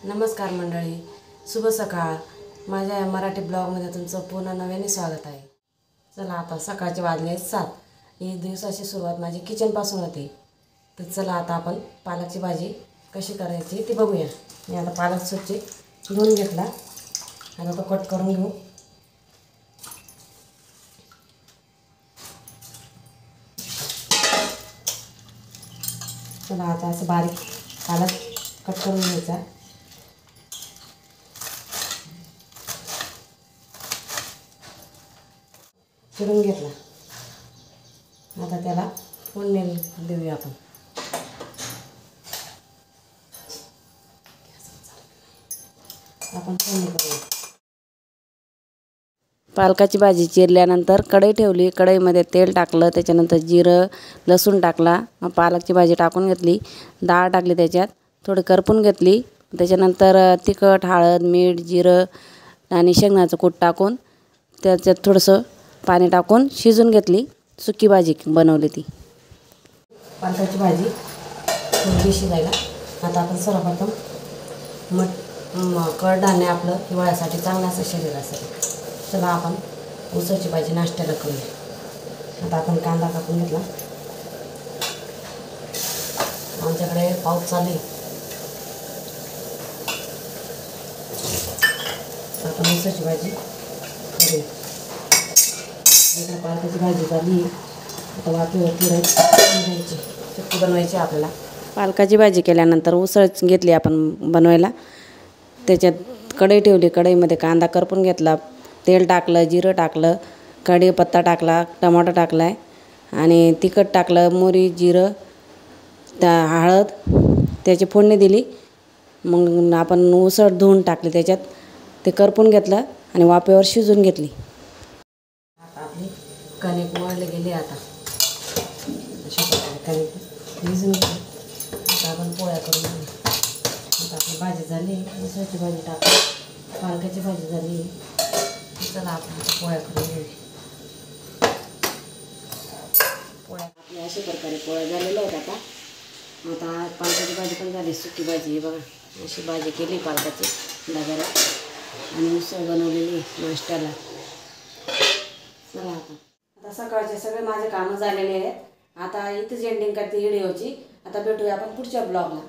नमस्कार मंडळी, शुभ सकाळ. माझ्या या मराठी ब्लॉगमध्ये तुमचं पुन्हा नव्याने स्वागत आहे. चला आता सकाळचे वाजले 7. ही दिवसाची सुरुवात माझी किचनपासून होते. तर चला आता आपण पालकची भाजी कशी करायची ती बघूया. मी आता पालक स्वच्छ धुवून घेतला. आता तो कट करून घेऊ. चला आता असं बारीक पालक कट करून घ्यायचा. चिरून घेतला. आता त्याला फोडणी देऊया आपण. फोडणी करूया. पालकाची भाजी चिरल्यानंतर कढई ठेवली. कढईमध्ये तेल टाकलं, त्याच्यानंतर जिरं लसूण टाकला. मग पालकची भाजी टाकून घेतली. डाळ टाकली, त्याच्यात थोडी करपून घेतली. त्याच्यानंतर तिखट, हळद, मीठ, जिरं आणि शेंगदाण्याचं कूट टाकून त्याच्यात थोडंसं पाणी टाकून शिजून घेतली. सुकी भाजी बनवली ती. पालकाची भाजी थोडी शिजायला. आता आपण सर्वप्रथम कडधान्य आपलं हिवाळ्यासाठी चांगलं असं शरीरासाठी. चला आपण उसळची भाजी नाश्त्याला करूया. आता आपण कांदा कापून घेतला. आमच्याकडे पाऊस चालू आहे. आपण उसळची भाजी करूया. पालकाची भाजी झाली. आता वाफेवरती राहायची चटणी बनवायची आपल्याला. पालकाची भाजी केल्यानंतर उसळ घेतली आपण बनवायला. त्याच्यात कढई ठेवली. कढईमध्ये कांदा करपून घेतला. तेल टाकलं, जिरं टाकलं, कढीपत्ता टाकला, टमाटर टाकला आहे आणि तिखट टाकलं, मोहरी, जिरं, हळद त्याची फोडणी दिली. मग आपण उसळ धुवून टाकली. त्याच्यात ते करपून घेतलं आणि वाफेवर शिजून घेतली. आपली कणिक मळली गेली. आता अशा प्रकारे कणिक भिजून घेतली. आता आपण पोळ्या करून घेऊ. आता आपली भाजी झाली. उसळची भाजी टाकली. पालकाची भाजी झाली. चला आपण पोळ्या करून घेऊ. पोळ्या आपल्या अशा प्रकारे पोळ्या झालेल्या आहेत. आता पालकाची भाजी पण झाली. सुकी भाजी बघा, अशी भाजी केली पालकाची डब्याला आणि उसळ बनवलेली नाश्त्याला. चला आता सकाळचे सगळे माझे कामं झालेले आहेत. आता इथेच एंडिंग करते व्हिडिओची. आता भेटूया आपण पुढच्या ब्लॉगला.